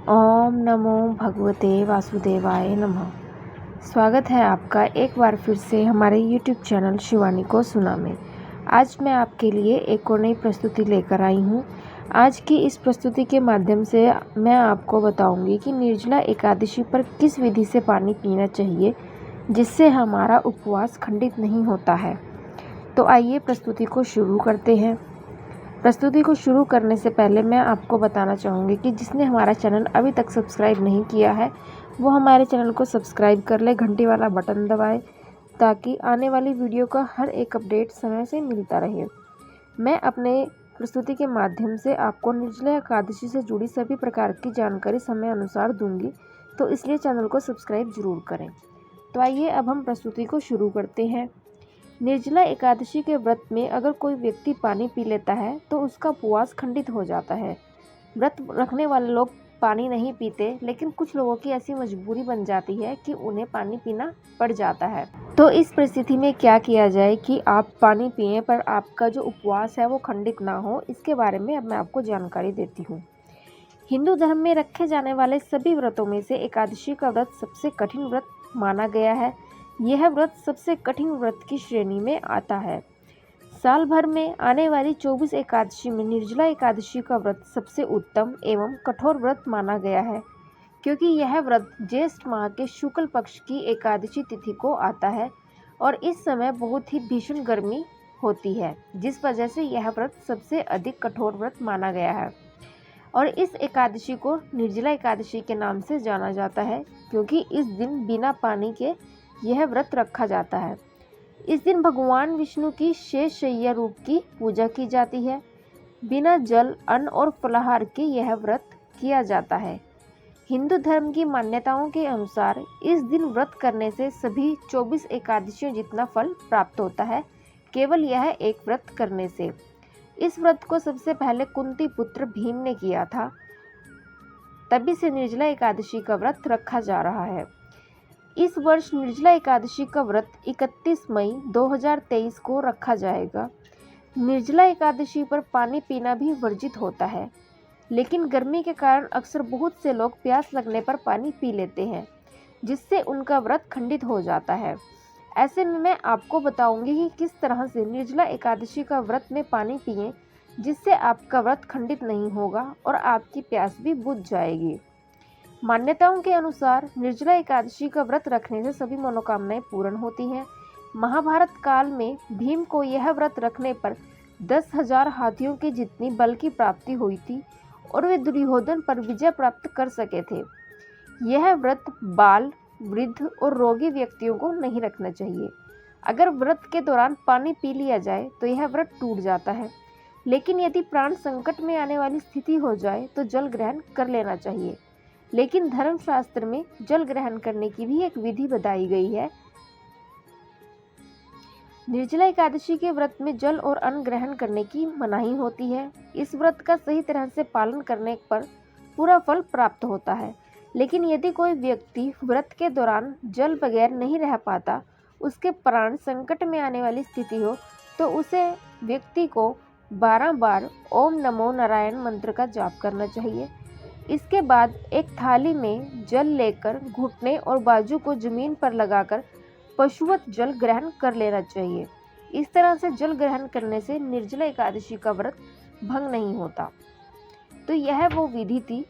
ओम नमो भगवते वासुदेवाय नमः। स्वागत है आपका एक बार फिर से हमारे YouTube चैनल शिवानी को सुना में। आज मैं आपके लिए एक और नई प्रस्तुति लेकर आई हूँ। आज की इस प्रस्तुति के माध्यम से मैं आपको बताऊंगी कि निर्जला एकादशी पर किस विधि से पानी पीना चाहिए जिससे हमारा उपवास खंडित नहीं होता है। तो आइए प्रस्तुति को शुरू करते हैं। प्रस्तुति को शुरू करने से पहले मैं आपको बताना चाहूँगी कि जिसने हमारा चैनल अभी तक सब्सक्राइब नहीं किया है वो हमारे चैनल को सब्सक्राइब कर ले, घंटी वाला बटन दबाए ताकि आने वाली वीडियो का हर एक अपडेट समय से मिलता रहे। मैं अपने प्रस्तुति के माध्यम से आपको निर्जला एकादशी से जुड़ी सभी प्रकार की जानकारी समय अनुसार दूंगी, तो इसलिए चैनल को सब्सक्राइब जरूर करें। तो आइए अब हम प्रस्तुति को शुरू करते हैं। निर्जला एकादशी के व्रत में अगर कोई व्यक्ति पानी पी लेता है तो उसका उपवास खंडित हो जाता है। व्रत रखने वाले लोग पानी नहीं पीते, लेकिन कुछ लोगों की ऐसी मजबूरी बन जाती है कि उन्हें पानी पीना पड़ जाता है। तो इस परिस्थिति में क्या किया जाए कि आप पानी पिएं पर आपका जो उपवास है वो खंडित ना हो, इसके बारे में अब मैं आपको जानकारी देती हूँ। हिंदू धर्म में रखे जाने वाले सभी व्रतों में से एकादशी का व्रत सबसे कठिन व्रत माना गया है। यह व्रत सबसे कठिन व्रत की श्रेणी में आता है। साल भर में आने वाली 24 एकादशी में निर्जला एकादशी का व्रत सबसे उत्तम एवं कठोर व्रत माना गया है, क्योंकि यह व्रत ज्येष्ठ माह के शुक्ल पक्ष की एकादशी तिथि को आता है और इस समय बहुत ही भीषण गर्मी होती है, जिस वजह से यह व्रत सबसे अधिक कठोर व्रत माना गया है। और इस एकादशी को निर्जला एकादशी के नाम से जाना जाता है, क्योंकि इस दिन बिना पानी के यह व्रत रखा जाता है। इस दिन भगवान विष्णु की शेष शय्या रूप की पूजा की जाती है। बिना जल, अन्न और फलाहार के यह व्रत किया जाता है। हिंदू धर्म की मान्यताओं के अनुसार इस दिन व्रत करने से सभी 24 एकादशियों जितना फल प्राप्त होता है, केवल यह एक व्रत करने से। इस व्रत को सबसे पहले कुंती पुत्र भीम ने किया था, तभी से निर्जला एकादशी का व्रत रखा जा रहा है। इस वर्ष निर्जला एकादशी का व्रत 31 मई 2023 को रखा जाएगा। निर्जला एकादशी पर पानी पीना भी वर्जित होता है, लेकिन गर्मी के कारण अक्सर बहुत से लोग प्यास लगने पर पानी पी लेते हैं, जिससे उनका व्रत खंडित हो जाता है। ऐसे में मैं आपको बताऊंगी कि किस तरह से निर्जला एकादशी का व्रत में पानी पिएं, जिससे आपका व्रत खंडित नहीं होगा और आपकी प्यास भी बुझ जाएगी। मान्यताओं के अनुसार निर्जला एकादशी का व्रत रखने से सभी मनोकामनाएं पूर्ण होती हैं। महाभारत काल में भीम को यह व्रत रखने पर 10,000 हाथियों की जितनी बल की प्राप्ति हुई थी और वे दुर्योधन पर विजय प्राप्त कर सके थे। यह व्रत बाल, वृद्ध और रोगी व्यक्तियों को नहीं रखना चाहिए। अगर व्रत के दौरान पानी पी लिया जाए तो यह व्रत टूट जाता है, लेकिन यदि प्राण संकट में आने वाली स्थिति हो जाए तो जल ग्रहण कर लेना चाहिए। लेकिन धर्मशास्त्र में जल ग्रहण करने की भी एक विधि बताई गई है। निर्जला एकादशी के व्रत में जल और अन्न ग्रहण करने की मनाही होती है। इस व्रत का सही तरह से पालन करने पर पूरा फल प्राप्त होता है, लेकिन यदि कोई व्यक्ति व्रत के दौरान जल बगैर नहीं रह पाता, उसके प्राण संकट में आने वाली स्थिति हो, तो उसे व्यक्ति को 12 बार ओम नमो नारायण मंत्र का जाप करना चाहिए। इसके बाद एक थाली में जल लेकर घुटने और बाजू को जमीन पर लगाकर पशुवत जल ग्रहण कर लेना चाहिए। इस तरह से जल ग्रहण करने से निर्जला एकादशी का व्रत भंग नहीं होता। तो यह वो विधि थी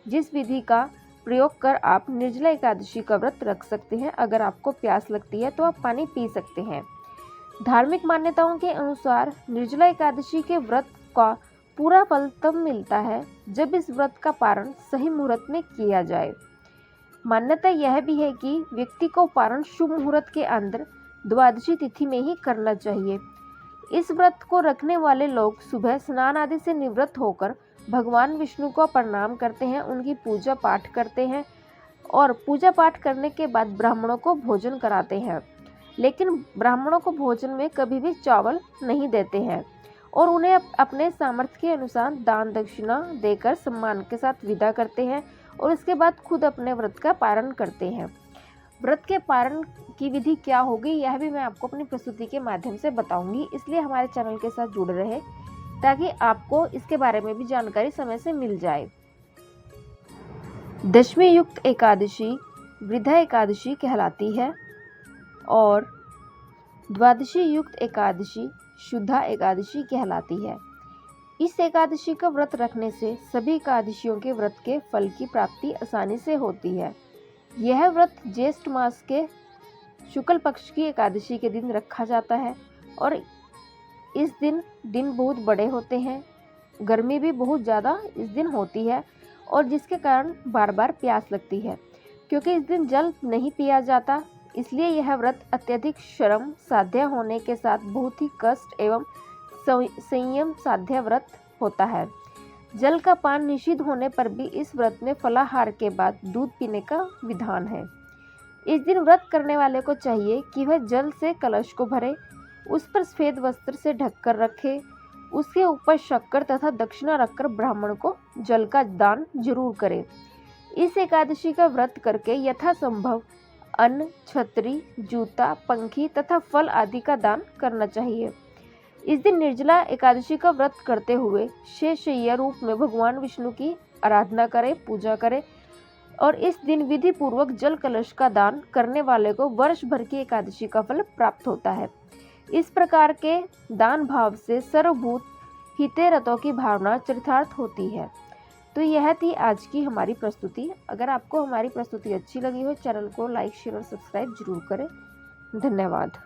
जिस विधि का प्रयोग कर आप निर्जला एकादशी का व्रत रख सकते हैं। अगर आपको प्यास लगती है तो आप पानी पी सकते हैं। धार्मिक मान्यताओं के अनुसार निर्जला एकादशी के व्रत का पूरा फल तब मिलता है जब इस व्रत का पारण सही मुहूर्त में किया जाए। मान्यता यह भी है कि व्यक्ति को पारण शुभ मुहूर्त के अंदर द्वादशी तिथि में ही करना चाहिए। इस व्रत को रखने वाले लोग सुबह स्नान आदि से निवृत्त होकर भगवान विष्णु को प्रणाम करते हैं, उनकी पूजा पाठ करते हैं और पूजा पाठ करने के बाद ब्राह्मणों को भोजन कराते हैं। लेकिन ब्राह्मणों को भोजन में कभी भी चावल नहीं देते हैं और उन्हें अपने सामर्थ्य के अनुसार दान दक्षिणा देकर सम्मान के साथ विदा करते हैं और इसके बाद खुद अपने व्रत का पारण करते हैं। व्रत के पारण की विधि क्या होगी यह भी मैं आपको अपनी प्रस्तुति के माध्यम से बताऊंगी, इसलिए हमारे चैनल के साथ जुड़े रहे ताकि आपको इसके बारे में भी जानकारी समय से मिल जाए। दशमी युक्त एकादशी वृद्धा एकादशी कहलाती है और द्वादशी युक्त एकादशी शुद्धा एकादशी कहलाती है। इस एकादशी का व्रत रखने से सभी एकादशियों के व्रत के फल की प्राप्ति आसानी से होती है। यह व्रत ज्येष्ठ मास के शुक्ल पक्ष की एकादशी के दिन रखा जाता है और इस दिन बहुत बड़े होते हैं। गर्मी भी बहुत ज़्यादा इस दिन होती है और जिसके कारण बार बार प्यास लगती है। क्योंकि इस दिन जल नहीं पिया जाता, इसलिए यह व्रत अत्यधिक श्रम साध्य होने के साथ बहुत ही कष्ट एवं संयम साध्य व्रत होता है। जल का पान निषिद्ध होने पर भी इस व्रत में फलाहार के बाद दूध पीने का विधान है। इस दिन व्रत करने वाले को चाहिए कि वह जल से कलश को भरे, उस पर सफेद वस्त्र से ढककर रखे, उसके ऊपर शक्कर तथा दक्षिणा रखकर ब्राह्मण को जल का दान जरूर करे। इस एकादशी का व्रत करके यथासंभव अन्न, छतरी, जूता, पंखी तथा फल आदि का दान करना चाहिए। इस दिन निर्जला एकादशी का व्रत करते हुए शेषशय्या रूप में भगवान विष्णु की आराधना करें, पूजा करें और इस दिन विधि पूर्वक जल कलश का दान करने वाले को वर्ष भर की एकादशी का फल प्राप्त होता है। इस प्रकार के दान भाव से सर्वभूत हिते रतों की भावना चरितार्थ होती है। तो यह थी आज की हमारी प्रस्तुति। अगर आपको हमारी प्रस्तुति अच्छी लगी हो, चैनल को लाइक, शेयर और सब्सक्राइब जरूर करें। धन्यवाद।